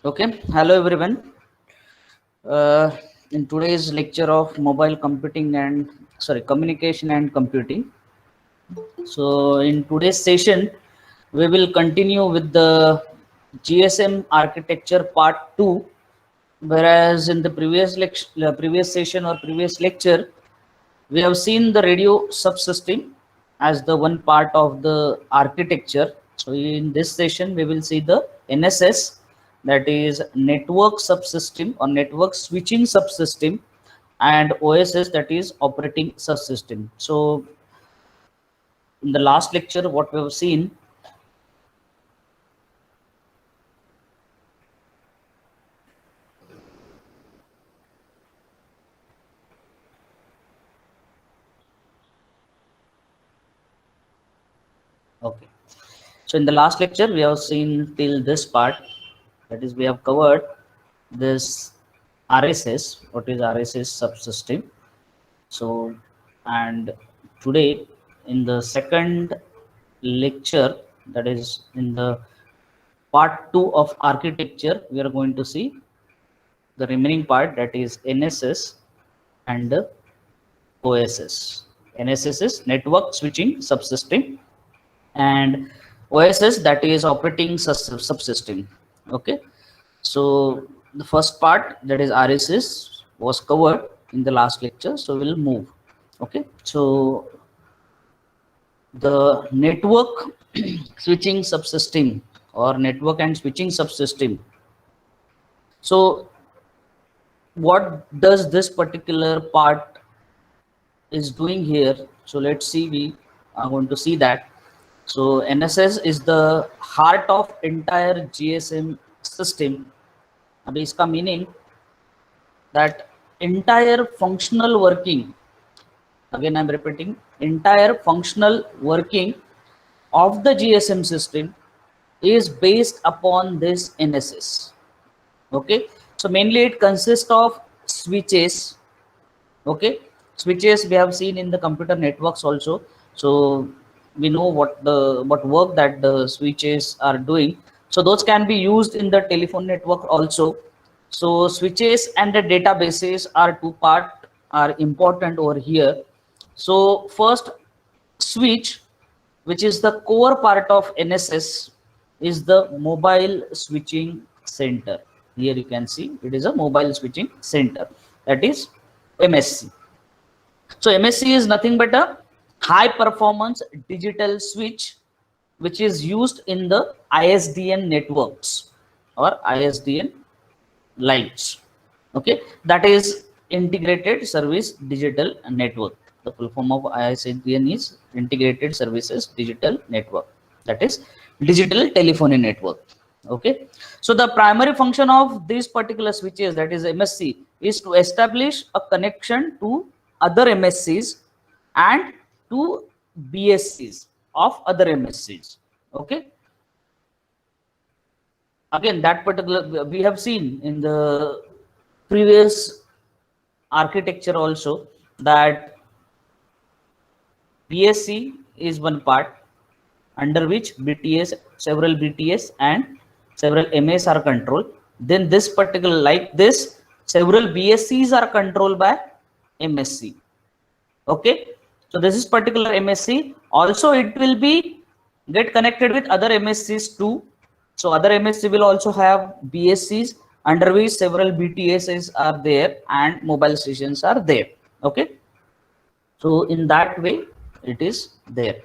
Okay, hello everyone. In today's lecture of mobile computing and communication and computing. So in today's session, we will continue with the GSM architecture part 2. Whereas in the previous session or previous lecture, we have seen the radio subsystem as the one part of the architecture. So in this session, we will see the NSS, that is network subsystem or network switching subsystem, and OSS, that is operating subsystem. So in the last lecture, what we have seen, okay. So in the last lecture, we have seen till this part, that is we have covered this RSS, what is RSS subsystem. So, and today in the second lecture, that is in the part 2 of architecture, we are going to see the remaining part, that is NSS and OSS. NSS is network switching subsystem, and OSS, that is operating subsystem. Okay, so the first part, that is RSS, was covered in the last lecture, so we'll move. Okay, so the network switching subsystem or network and switching subsystem. So what does this particular part is doing here? So let's see, we are going to see that. So NSS is the heart of entire GSM system. अभी इसका meaning that entire functional working, again I'm repeating, entire functional working of the GSM system is based upon this NSS. Okay, so mainly it consists of switches. Okay, switches we have seen in the computer networks also, so we know what work that the switches are doing. So those can be used in the telephone network also. So switches and the databases are two part are important over here. So first, switch, which is the core part of NSS, is the mobile switching center. Here you can see it is a mobile switching center, that is MSC. So MSC is nothing but a high performance digital switch which is used in the ISDN networks or ISDN lines. Okay, that is integrated service digital network. The full form of ISDN is integrated services digital network, that is digital telephony network. Okay, so the primary function of these particular switches, that is MSC, is to establish a connection to other MSCs and to BSCs of other MSCs. Okay, again that particular we have seen in the previous architecture also that BSC is one part under which BTS, several BTS and several MS are controlled. Then this particular, like this, several BSCs are controlled by MSC. Okay, so this is particular MSC. Also, it will be get connected with other MSCs too. So other MSC will also have BSCs under which several BTSs are there and mobile stations are there. Okay, so in that way it is there.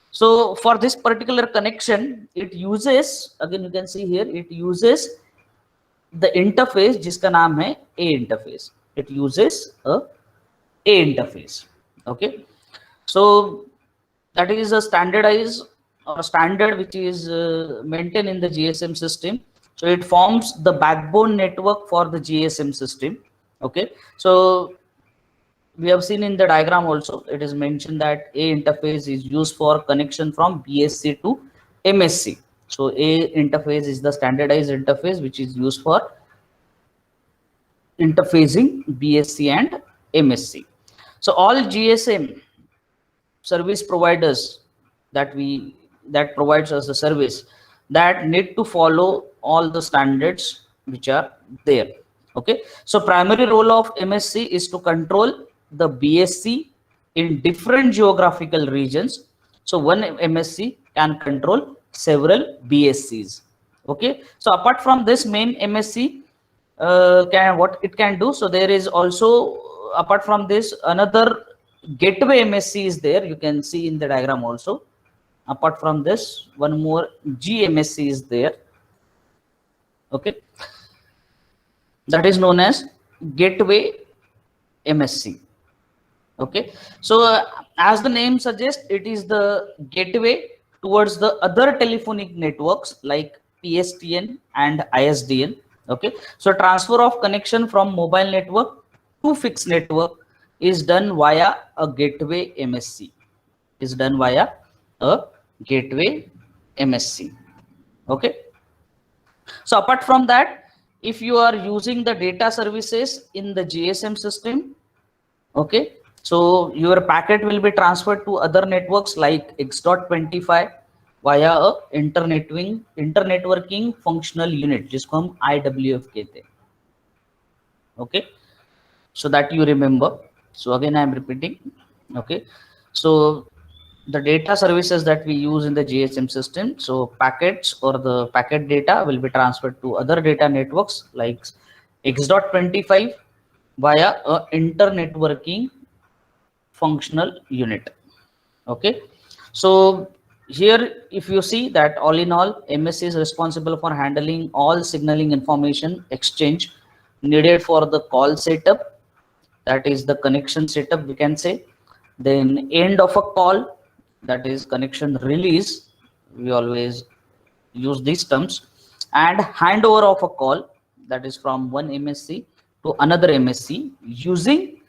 So for this particular connection, it uses, again you can see here, it uses the interface जिसका नाम है A interface. It uses a interface. Okay, so that is a standardized or standard which is maintained in the GSM system. So it forms the backbone network for the GSM system. Okay, so we have seen in the diagram also, it is mentioned that A interface is used for connection from BSC to MSC. So A interface is the standardized interface which is used for interfacing BSC and MSC. So all GSM service providers that provides us the service, that need to follow all the standards which are there. Okay, so primary role of MSC is to control the BSC in different geographical regions. So one MSC can control several BSCs. Okay, so apart from this main MSC, can what it can do, so there is also, apart from this, another gateway MSC is there, you can see in the diagram also. Apart from this, one more GMSC is there. Okay, that is known as gateway MSC. Okay, so as the name suggests, it is the gateway towards the other telephonic networks like PSTN and ISDN. Okay, so transfer of connection from mobile network to fixed network is done via a gateway MSC. Is done via a gateway MSC. Okay, so apart from that, if you are using the data services in the GSM system, okay, so your packet will be transferred to other networks like X.25 via a internetworking functional unit, जिसको हम IWF कहते हैं. Okay, so that you remember. So again I am repeating. Okay, so the data services that we use in the GSM system, so packets or the packet data will be transferred to other data networks like X.25 via a internetworking functional unit. Okay, so here if you see that all in all, MSC is responsible for handling all signaling information exchange needed for the call setup, that is the connection setup we can say, then end of a call, that is connection release, we always use these terms, and handover of a call, that is from one MSC to another MSC using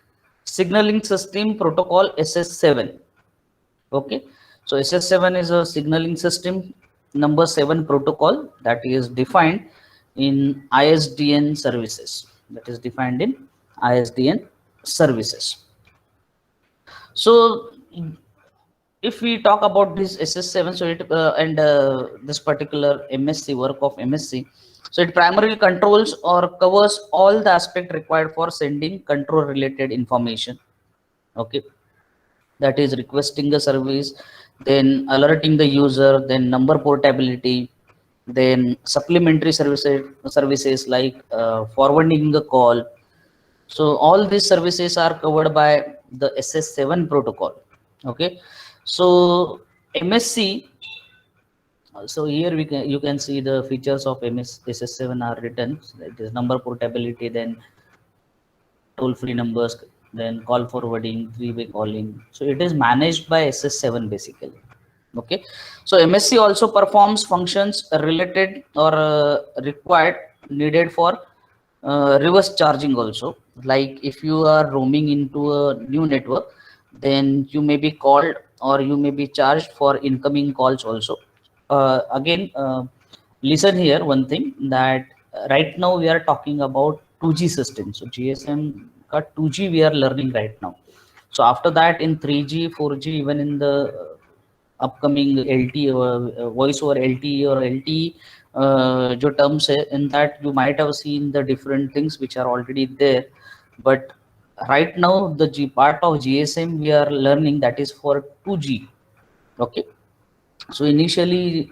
signaling system protocol SS7. Okay, so SS7 is a signaling system number 7 protocol that is defined in ISDN services, that is defined in ISDN services. So if we talk about this SS7, so it and this particular MSC, work of MSC, so it primarily controls or covers all the aspect required for sending control related information. Okay, that is requesting a service, then alerting the user, then number portability, then supplementary services like forwarding the call. So all these services are covered by the SS7 protocol. Okay, so MSC, so here you can see the features of SS7 are written. So it is number portability, then toll-free numbers, then call forwarding, three-way calling. So it is managed by SS7 basically. Okay, so MSC also performs functions related or required, needed for reverse charging also. Like if you are roaming into a new network, then you may be called or you may be charged for incoming calls also. Again, listen here one thing, that right now we are talking about 2G system. So GSM got 2G we are learning right now. So after that in 3G, 4G, even in the upcoming LTE or voice over LTE or LTE जो terms है, in that you might have seen the different things which are already there, but right now the G part of GSM we are learning, that is for 2G. Okay, so initially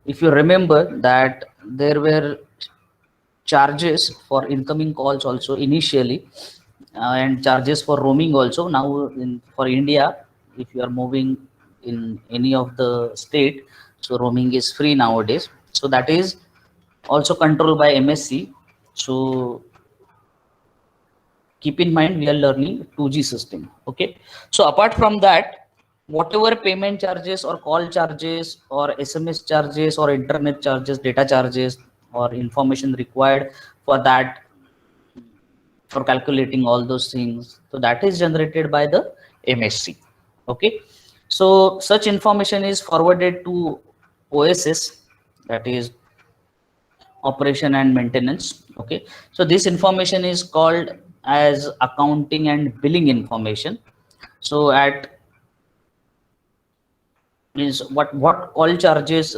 if you remember that there were charges for incoming calls also initially, and charges for roaming also. Now for India, if you are moving in any of the state, so roaming is free nowadays, so that is also controlled by MSC. So keep in mind we are learning 2G system. Okay, so apart from that, whatever payment charges or call charges or SMS charges or internet charges, data charges, or information required for that, for calculating all those things, so that is generated by the MSC. Okay, so such information is forwarded to OSS, that is operation and maintenance. Okay, so this information is called as accounting and billing information. So at means what call charges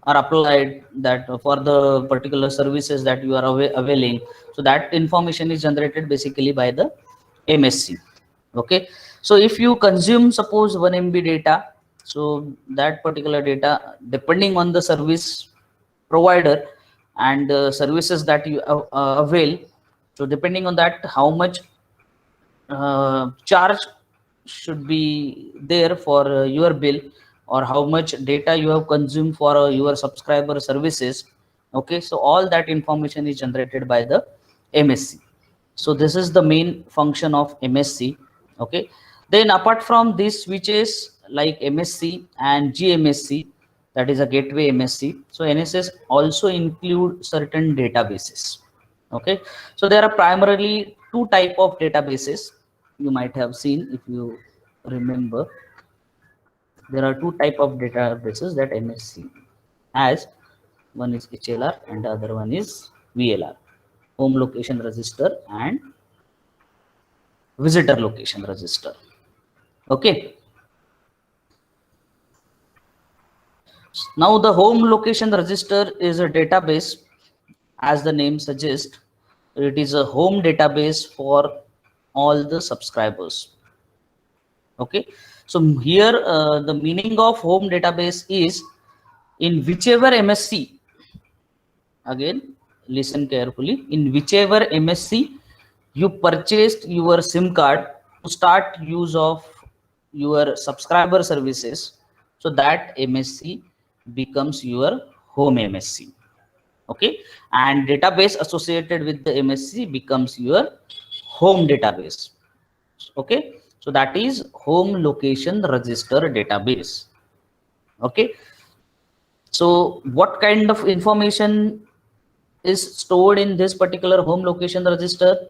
are applied, that for the particular services that you are availing. So that information is generated basically by the MSC. Okay, so if you consume suppose 1 MB data, so that particular data, depending on the service provider and services that you avail, so depending on that, how much charge should be there for your bill, or how much data you have consumed for your subscriber services. Okay, so all that information is generated by the MSC. So this is the main function of MSC. Okay, then apart from these switches like MSC and GMSC, that is a gateway MSC, so NSS also include certain databases. Okay, so there are primarily two type of databases. You might have seen, if you remember, there are two type of databases that MSC has. One is HLR and the other one is VLR, home location register and visitor location register. Okay, now the home location register is a database. As the name suggests, it is a home database for all the subscribers. Okay, so here the meaning of home database is, in whichever MSC, again listen carefully, in whichever MSC you purchased your SIM card to start use of your subscriber services, so that MSC becomes your home MSC. Okay, and database associated with the MSC becomes your home database. Okay, so that is home location register database. Okay, so what kind of information is stored in this particular home location register?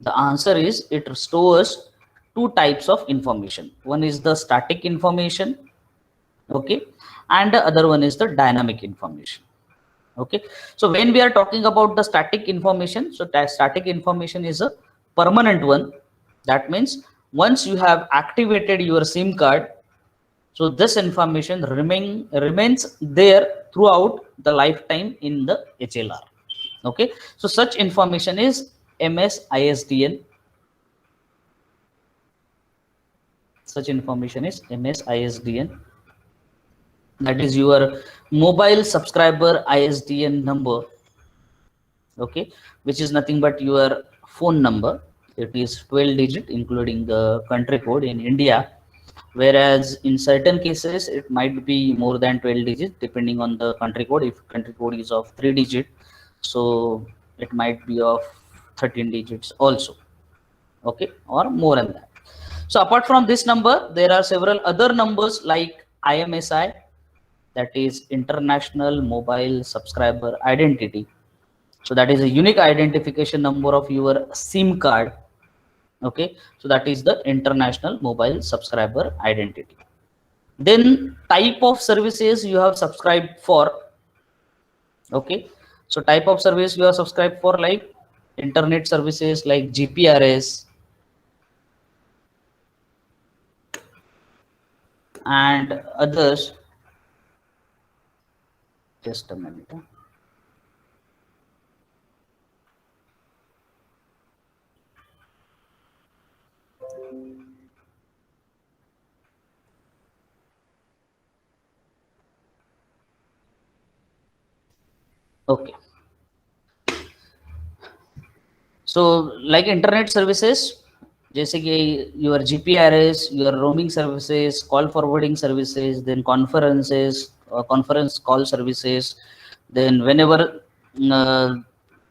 The answer is, it stores two types of information. One is the static information, okay, and the other one is the dynamic information. Okay, so when we are talking about the static information, so that static information is a permanent one. That means once you have activated your SIM card, so this information remains there throughout the lifetime in the HLR. Okay, so such information is MSISDN. Such information is MSISDN. That is your mobile subscriber ISDN number. Okay, which is nothing but your phone number. It is 12 digit, including the country code in India, whereas in certain cases it might be more than 12 digits depending on the country code. If country code is of 3 digit, so it might be of 13 digits also. Okay, or more than that. So apart from this number, there are several other numbers like IMSI, that is International Mobile Subscriber Identity. So that is a unique identification number of your SIM card. Okay, so that is the International Mobile Subscriber Identity. Then type of services you have subscribed for. Okay, so type of service you have subscribed for, like internet services like GPRS and others. Just a minute. Okay, so like internet services, जैसे कि your GPRS, your roaming services, call forwarding services, then conferences, conference call services, then whenever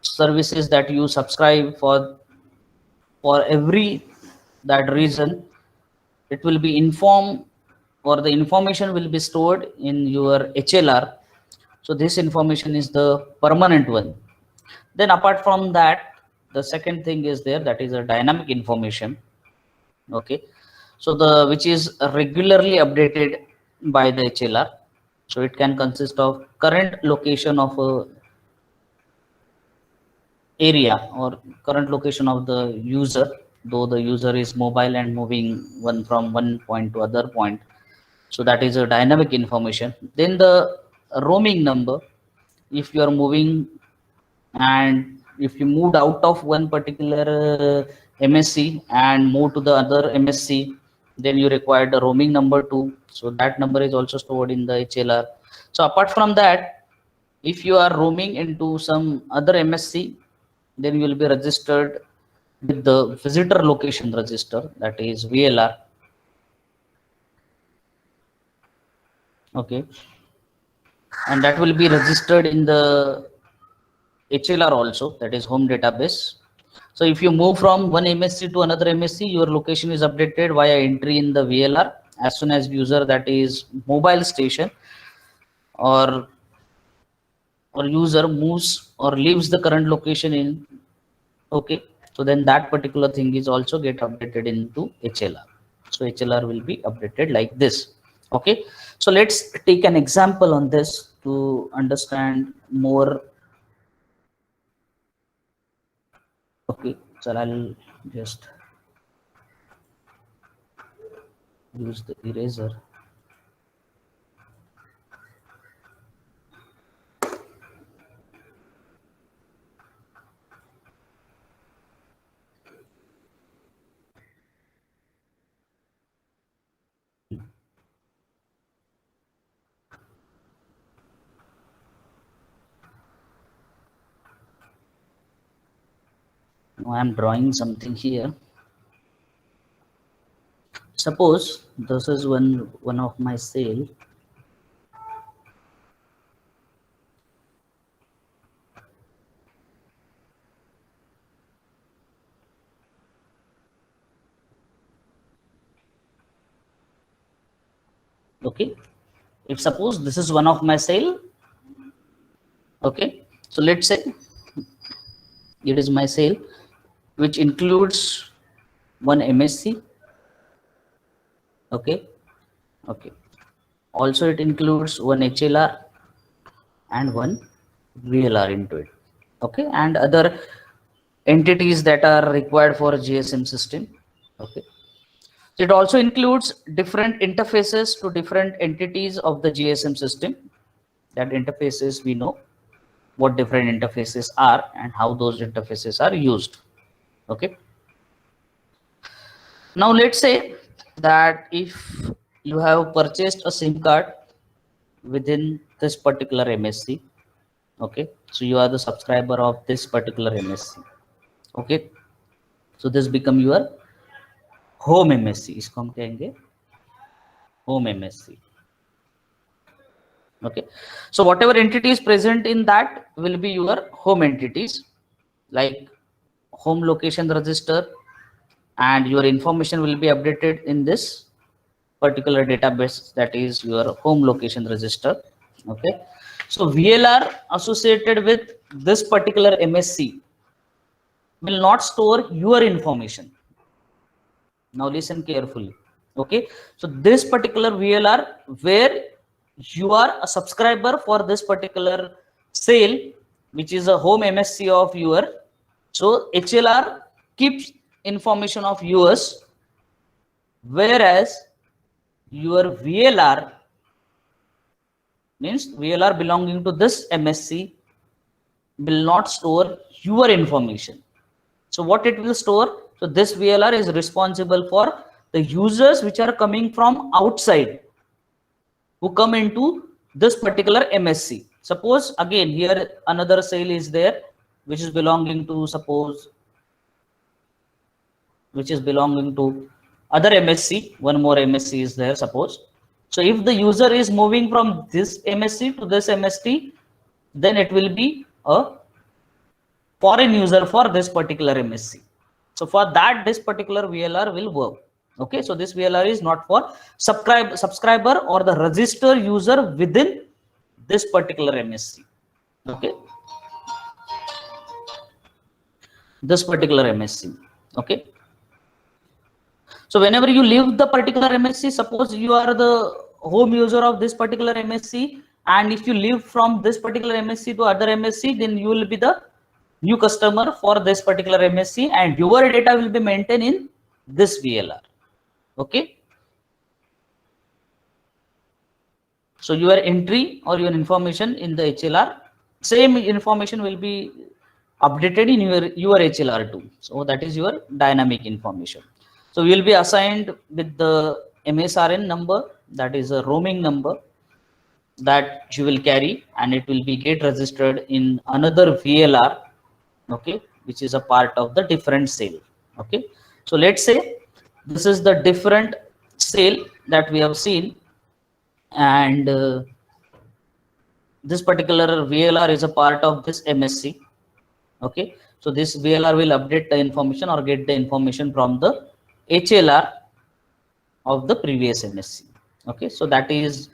services that you subscribe for every that reason, it will be informed, or the information will be stored in your HLR. So this information is the permanent one. Then apart from that, the second thing is there, that is a dynamic information. Okay, so the which is regularly updated by the HLR. So it can consist of current location of a area, or current location of the user, though the user is mobile and moving one from one point to other point. So that is a dynamic information. Then the roaming number. If you are moving and if you moved out of one particular MSC and move to the other MSC, then you required a roaming number too. So that number is also stored in the HLR. So apart from that, if you are roaming into some other MSC, then you will be registered with the visitor location register, that is VLR. Okay, and that will be registered in the HLR also, that is home database. So if you move from one MSC to another MSC, your location is updated via entry in the VLR. As soon as user, that is mobile station, or user moves or leaves the current location in, okay, so then that particular thing is also get updated into HLR. So HLR will be updated like this. Okay, so let's take an example on this to understand more. Okay, so I'll just use the eraser. Now I'm drawing something here. Suppose this is one of my cell. Okay, if suppose this is one of my cell. Okay, so let's say it is my cell, which includes one MSC. Okay, okay, also it includes one HLR and one VLR into it. Okay, and other entities that are required for a GSM system. Okay, it also includes different interfaces to different entities of the GSM system. That interfaces, we know what different interfaces are and how those interfaces are used. Okay, now let's say that if you have purchased a SIM card within this particular MSC. Okay, so you are the subscriber of this particular MSC. Okay, so this become your home MSC. इसको हम कहेंगे home MSC. Okay, so whatever entities present in that will be your home entities, like home location register, and your information will be updated in this particular database, that is your home location register. Okay, so VLR associated with this particular MSC will not store your information. Now listen carefully. Okay, so this particular VLR, where you are a subscriber for this particular sale, which is a home MSC of your, so HLR keeps information of yours, whereas your VLR, means VLR belonging to this MSC, will not store your information. So what it will store? So this VLR is responsible for the users which are coming from outside, who come into this particular MSC. Suppose again here another sale is there, which is belonging to, suppose, which is belonging to other MSC. One more MSC is there, suppose. So if the user is moving from this MSC to this MSC, then it will be a foreign user for this particular MSC. So for that, this particular VLR will work. Okay, so this VLR is not for subscriber or the register user within this particular MSC. Okay, this particular MSC. Okay, so whenever you leave the particular MSC, suppose you are the home user of this particular MSC, and if you leave from this particular MSC to other MSC, then you will be the new customer for this particular MSC, and your data will be maintained in this VLR. Okay, So your entry or your information in the HLR, same information will be updated in your HLR too. So that is your dynamic information. So you will be assigned with the MSRN number, that is a roaming number that you will carry, and it will be get registered in another VLR, okay, which is a part of the different cell. Okay, so let's say this is the different cell that we have seen, and this particular VLR is a part of this MSC. Okay, so this VLR will update the information or get the information from the HLR of the previous MSC. Okay, so that is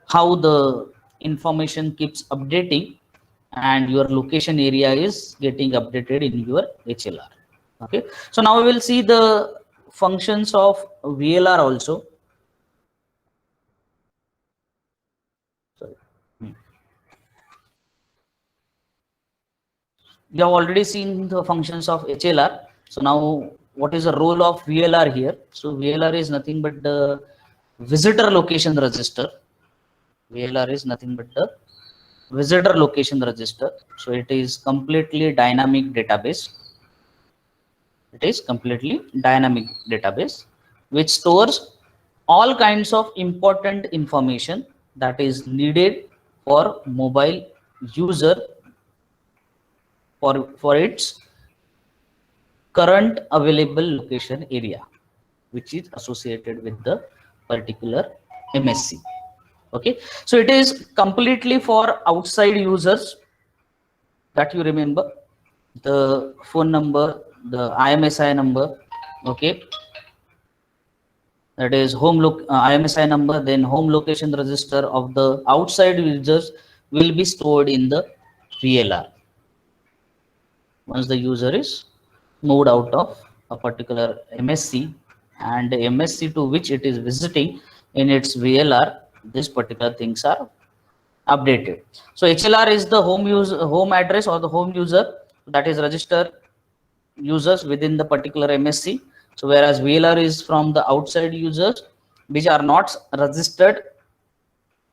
how the information keeps updating, and your location area is getting updated in your HLR. Okay, so now we will see the functions of VLR also. Sorry. We have already seen the functions of HLR. So now what is the role of VLR here? So VLR is nothing but the visitor location register. VLR is nothing but the visitor location register. So it is completely dynamic database. It is completely dynamic database which stores all kinds of important information that is needed for mobile user for its current available location area, which is associated with the particular MSC. Okay, so it is completely for outside users, that you remember the phone number, the IMSI number. Okay, that is IMSI number, then home location register of the outside users will be stored in the VLR once the user is moved out of a particular MSC, and the MSC to which it is visiting in its VLR, these particular things are updated. So HLR is the home address or the home user that is registered users within the particular MSC. So whereas VLR is from the outside users which are not registered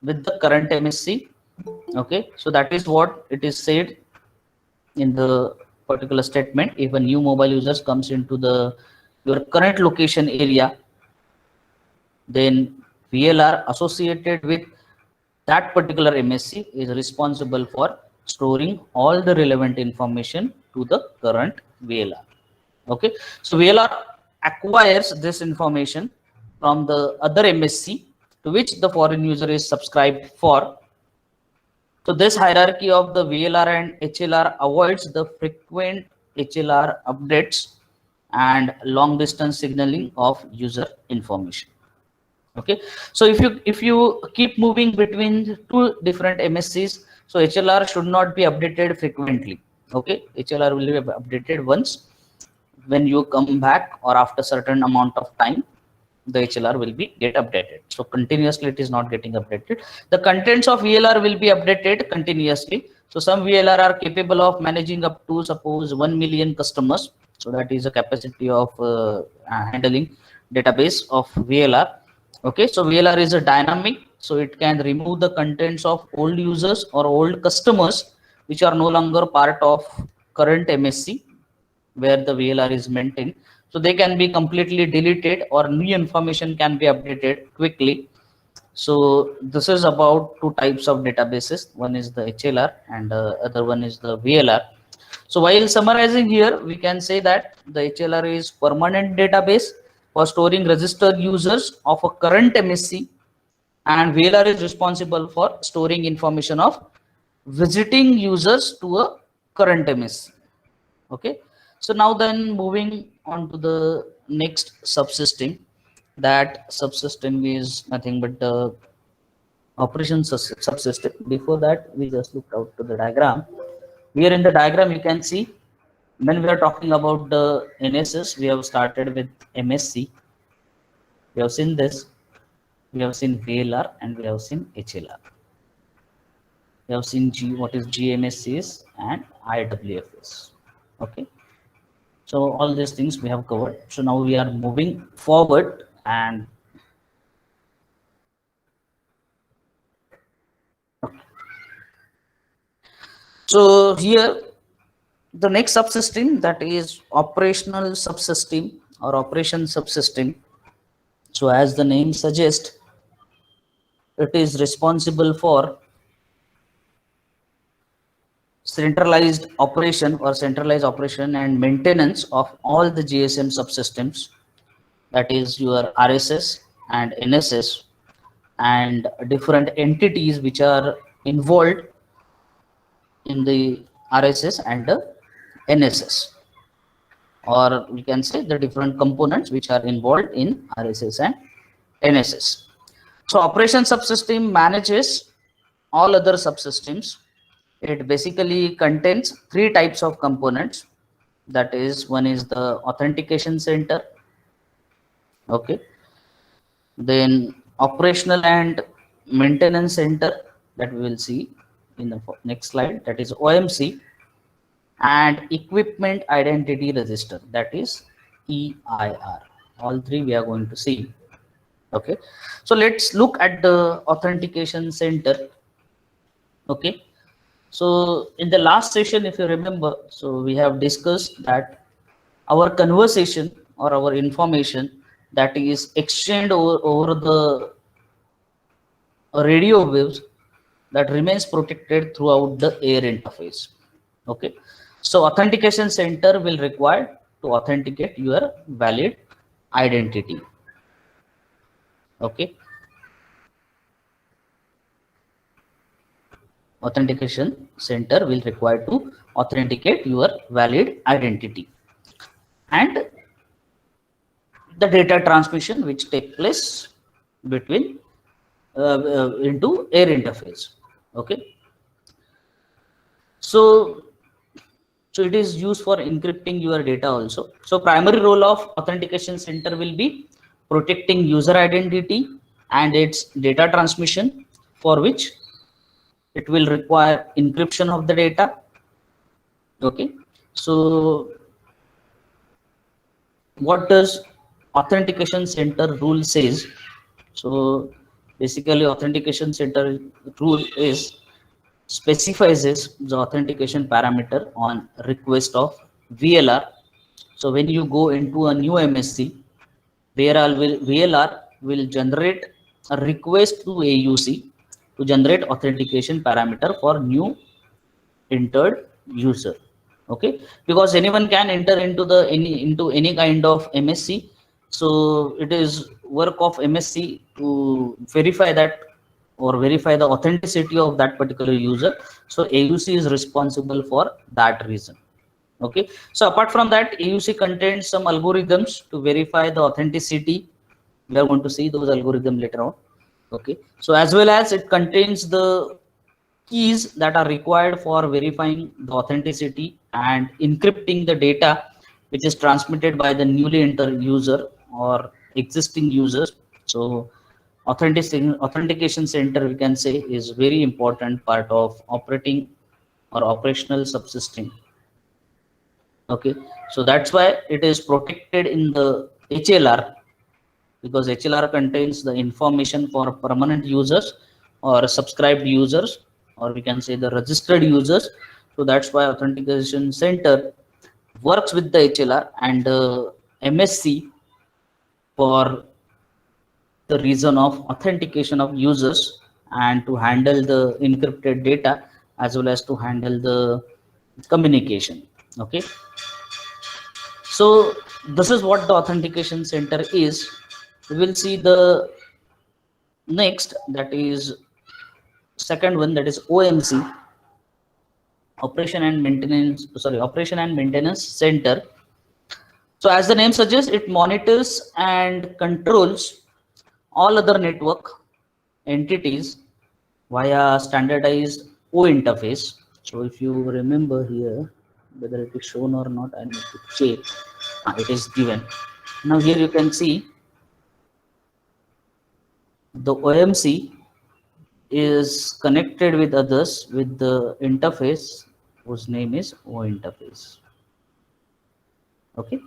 with the current MSC. Okay, so that is what it is said in the particular statement. If a new mobile users comes into your current location area, then VLR associated with that particular MSC is responsible for storing all the relevant information to the current VLR. Okay, so VLR acquires this information from the other MSC to which the foreign user is subscribed for. So this hierarchy of the VLR and HLR avoids the frequent HLR updates and long distance signaling of user information. Okay, so if you keep moving between two different MSCs, so HLR should not be updated frequently. Okay, HLR will be updated once when you come back or after certain amount of time, the HLR will be get updated. So continuously it is not getting updated. The contents of VLR will be updated continuously. So some VLR are capable of managing up to suppose 1 million customers. So that is a capacity of handling database of VLR. Okay, so VLR is a dynamic, so it can remove the contents of old users or old customers which are no longer part of current MSC where the VLR is maintained. So they can be completely deleted or new information can be updated quickly. So this is about two types of databases. One is the HLR and other one is the VLR. So while summarizing here, we can say that the HLR is permanent database for storing registered users of a current MSC, and VLR is responsible for storing information of visiting users to a current MSC. Okay, so now then moving on to the next subsystem. That subsystem is nothing but the operations subsystem. Before that, we just looked out to the diagram. Here in the diagram, you can see when we are talking about the NSS, we have started with MSC. We have seen this. We have seen VLR and we have seen HLR. We have seen what is GMSCs and IWFS. Okay. So all these things we have covered. So now we are moving forward, and So here the next subsystem, that is operational subsystem or operation subsystem. So as the name suggests, it is responsible for centralized operation and maintenance of all the GSM subsystems, that is your RSS and NSS, and different entities which are involved in the RSS and the NSS, or we can say the different components which are involved in RSS and NSS. So operation subsystem manages all other subsystems. It basically contains three types of components. That is, one is the authentication center, okay, then operational and maintenance center, that we will see in the next slide, that is OMC, and equipment identity register, that is EIR. All three we are going to see. Okay, so let's look at the authentication center. Okay, so in the last session, if you remember, so we have discussed that our conversation or our information that is exchanged over the radio waves, that remains protected throughout the air interface. Okay, so authentication center will require to authenticate your valid identity. Okay, authentication center will require to authenticate your valid identity, and the data transmission which take place between into air interface. Okay, so it is used for encrypting your data also. So primary role of authentication center will be protecting user identity and its data transmission, for which it will require encryption of the data. Okay, so what does authentication center rule says? So basically authentication center rule is specifies the authentication parameter on request of VLR. So when you go into a new MSC, VLR will generate a request to AUC to generate authentication parameter for new entered user. Okay, because anyone can enter into any kind of MSC. So it is work of MSC to verify that or verify the authenticity of that particular user. So AUC is responsible for that reason. Okay, so apart from that, AUC contains some algorithms to verify the authenticity. We are going to see those algorithms later on. Okay, so as well as it contains the keys that are required for verifying the authenticity and encrypting the data which is transmitted by the newly entered user or existing users. So authentication center, we can say, is very important part of operating or operational subsystem. Okay, so that's why it is protected in the HLR, because HLR contains the information for permanent users or subscribed users, or we can say the registered users. So that's why authentication center works with the HLR and MSC for the reason of authentication of users and to handle the encrypted data as well as to handle the communication. Okay, so this is what the authentication center is. We will see the next, that is second one, that is OMC, operation and maintenance center. So as the name suggests, it monitors and controls all other network entities via standardized O interface. So if you remember here, whether it is shown or not, I need to check. It is given. Now here you can see the OMC is connected with others with the interface whose name is O interface. Okay,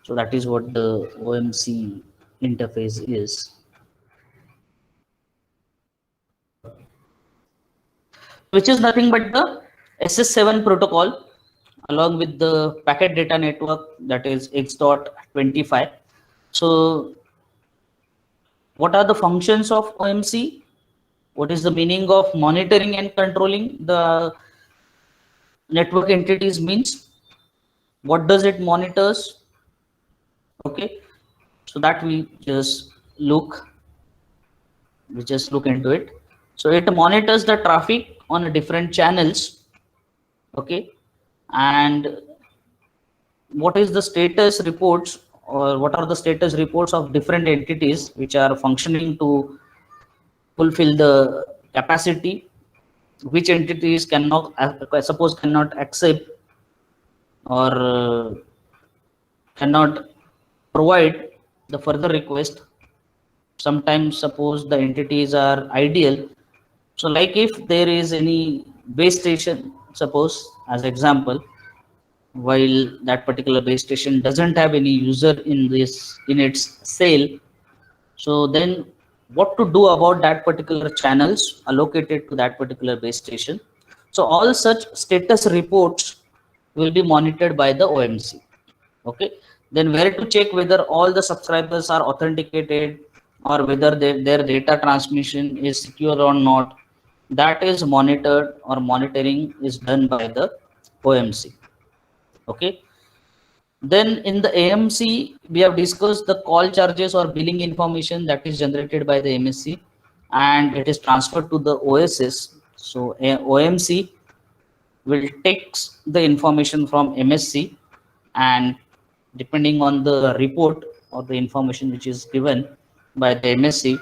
so that is what the OMC interface is, which is nothing but the SS7 protocol along with the packet data network, that is X.25. So what are the functions of OMC? What is the meaning of monitoring and controlling the network entities means? What does it monitors? Okay, so that we just look into it. So it monitors the traffic on different channels. Okay, and what is the status reports, or what are the status reports of different entities which are functioning to fulfill the capacity, which entities cannot, suppose cannot accept or cannot provide the further request. Sometimes suppose the entities are ideal. So like if there is any base station, suppose as example, while that particular base station doesn't have any user in its sale, so then what to do about that particular channels allocated to that particular base station? So all such status reports will be monitored by the OMC. Okay, then where to check whether all the subscribers are authenticated or whether their data transmission is secure or not, that is monitored, or monitoring is done by the OMC. Okay, then in the AMC, we have discussed the call charges or billing information that is generated by the MSC and it is transferred to the OSS. So OMC will take the information from MSC, and depending on the report or the information which is given by the MSC,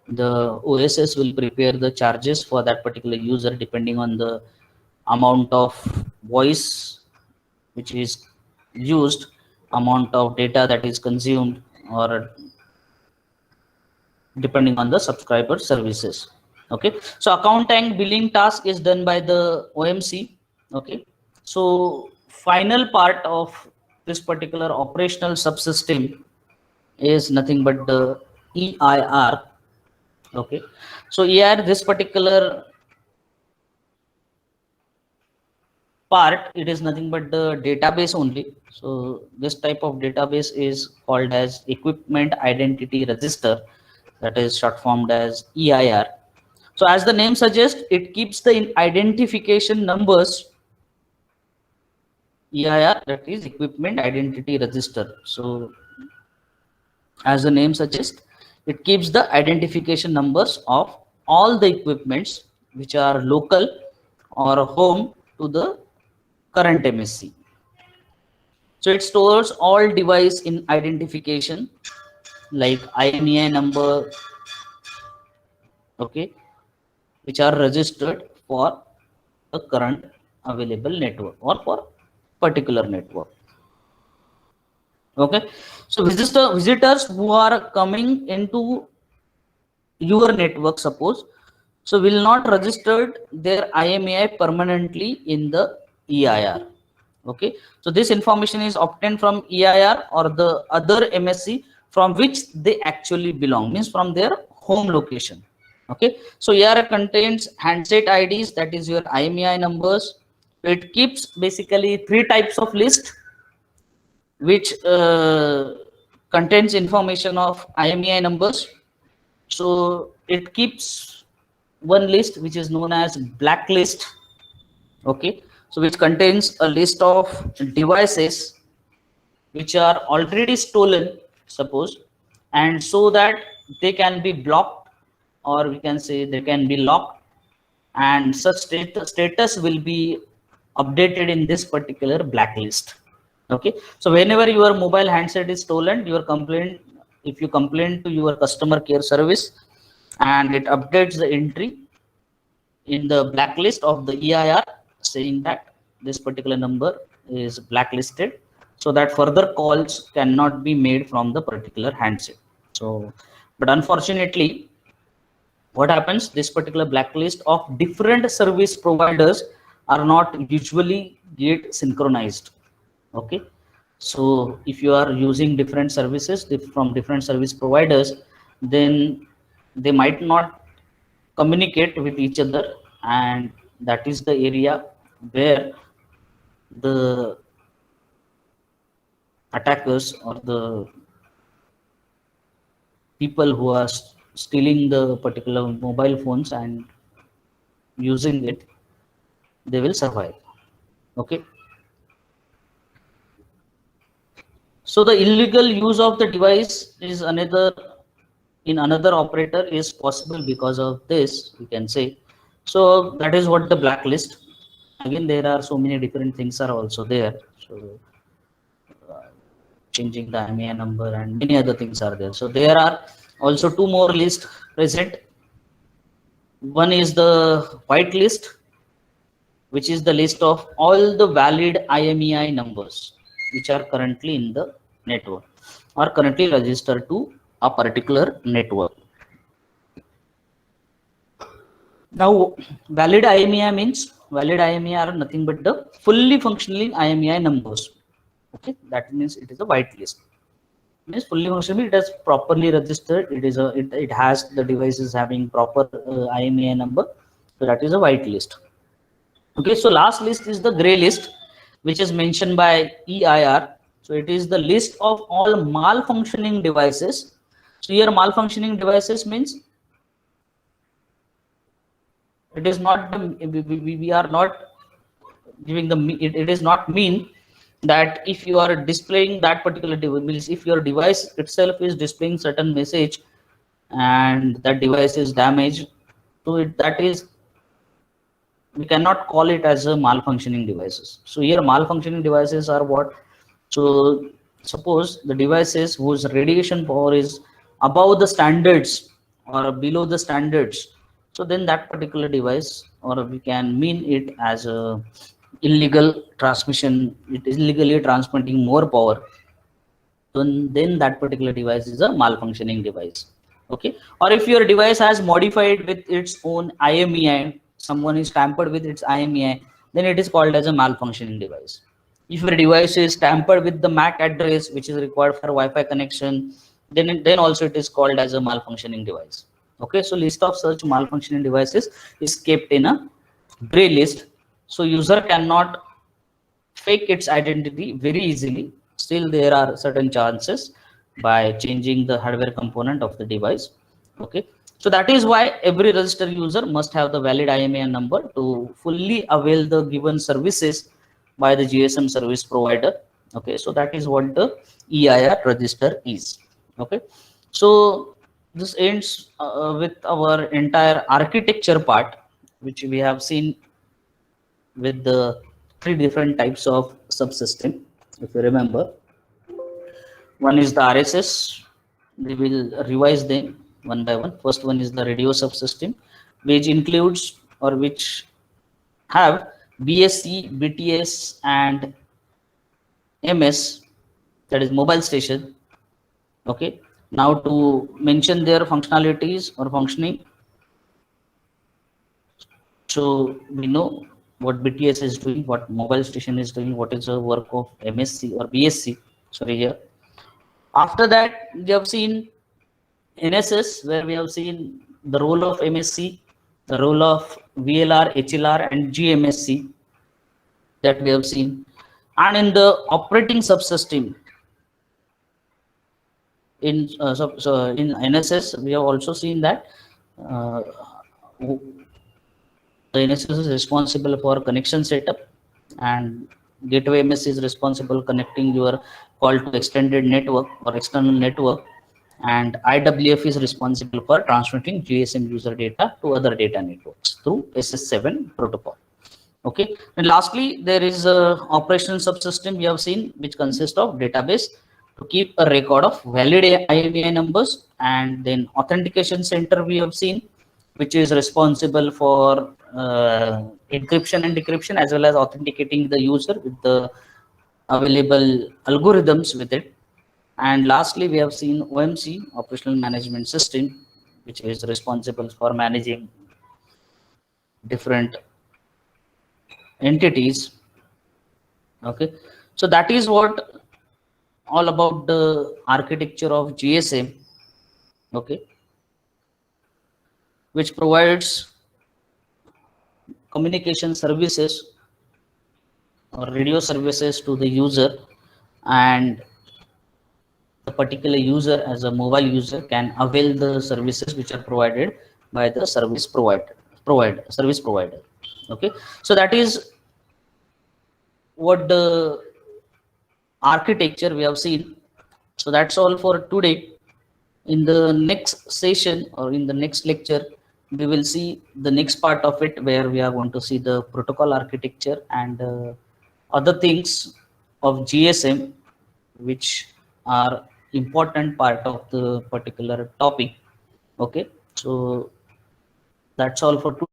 the OSS will prepare the charges for that particular user depending on the amount of voice which is used, amount of data that is consumed, or depending on the subscriber services. Okay, so account and billing task is done by the OMC. Okay, so final part of this particular operational subsystem is nothing but the EIR. Okay, so EIR, this particular part, it is nothing but the database only. So this type of database is called as equipment identity register, that is short formed as EIR. So as the name suggests, it keeps the identification numbers. EIR, that is equipment identity register. So as the name suggests, it keeps the identification numbers of all the equipments which are local or home to the current MSC. So it stores all device in identification like IMEI number, okay, which are registered for the current available network or for particular network. Okay, so visitors who are coming into your network, suppose, so will not register their IMEI permanently in the EIR. Okay, so this information is obtained from EIR or the other MSC from which they actually belong, means from their home location. Okay, so EIR contains handset IDs, that is your IMEI numbers. It keeps basically 3 types of list which contains information of IMEI numbers. So it keeps one list which is known as blacklist. Okay, so which contains a list of devices which are already stolen, suppose, and so that they can be blocked, or we can say they can be locked, and such status will be updated in this particular blacklist. Okay, so whenever your mobile handset is stolen, if you complain to your customer care service, and it updates the entry in the blacklist of the EIR saying that this particular number is blacklisted, so that further calls cannot be made from the particular handset. So, but unfortunately, what happens, this particular blacklist of different service providers are not usually get synchronized. Okay, so if you are using different services from different service providers, then they might not communicate with each other, and that is the area where the attackers or the people who are stealing the particular mobile phones and using it, they will survive. Okay. So the illegal use of the device is another operator is possible because of this, we can say. So that is what the blacklist. Again, there are so many different things are also there. So changing the IMEI number and many other things are there. So there are also two more lists present. One is the white list, which is the list of all the valid IMEI numbers which are currently in the network or currently registered to a particular network. Now, valid IMEI means valid IMEI are nothing but the fully functioning IMEI numbers. Okay, that means it is a white list. Means fully functioning, it is properly registered. It has the devices having proper IMEI number. So that is a white list. Okay, so last list is the gray list, which is mentioned by EIR. So it is the list of all malfunctioning devices. So here malfunctioning devices means it is not we are not giving the it is not mean that if you are displaying that particular device, if your device itself is displaying certain message and that device is damaged, so that is, we cannot call it as a malfunctioning devices. So here malfunctioning devices are what? So suppose the devices whose radiation power is above the standards or below the standards, so then that particular device, or we can mean it as a illegal transmission, it is illegally transmitting more power, then that particular device is a malfunctioning device. Okay, or if your device has modified with its own IMEI, someone is tampered with its IMEI, then it is called as a malfunctioning device. If your device is tampered with the MAC address which is required for Wi-Fi connection, then also it is called as a malfunctioning device. Okay, so list of such malfunctioning devices is kept in a gray list, so user cannot fake its identity very easily. Still, there are certain chances by changing the hardware component of the device. Okay, so that is why every registered user must have the valid IMEI number to fully avail the given services by the GSM service provider. Okay, so that is what the EIR register is. Okay, so this ends with our entire architecture part, which we have seen with the three different types of subsystem. If you remember, one is the RSS. We will revise them one by one. First one is the radio subsystem, which includes or which have BSC, BTS, and MS, that is mobile station. Okay. Now to mention their functionalities or functioning, so we know what BTS is doing, what mobile station is doing, what is the work of MSC or BSC. Sorry, here. After that, we have seen NSS, where we have seen the role of MSC, the role of VLR, HLR, and GMSC that we have seen. And in the operating subsystem, in NSS, we have also seen that uh, the NSS is responsible for connection setup, and gateway MS is responsible connecting your call to extended network or external network, and IWF is responsible for transmitting GSM user data to other data networks through SS7 protocol. Okay, and lastly, there is a operational subsystem we have seen, which consists of database to keep a record of valid IMEI numbers, and then authentication center we have seen, which is responsible for encryption and decryption as well as authenticating the user with the available algorithms with it. And lastly, we have seen OMC, operational management system, which is responsible for managing different entities. Okay, so that is what all about the architecture of GSM. Okay, which provides communication services or radio services to the user, and the particular user as a mobile user can avail the services which are provided by the service provider. Okay, so that is what the architecture we have seen. So that's all for today. In the next session or in the next lecture, we will see the next part of it, where we are going to see the protocol architecture and other things of GSM, which are important part of the particular topic. Okay, so that's all for today.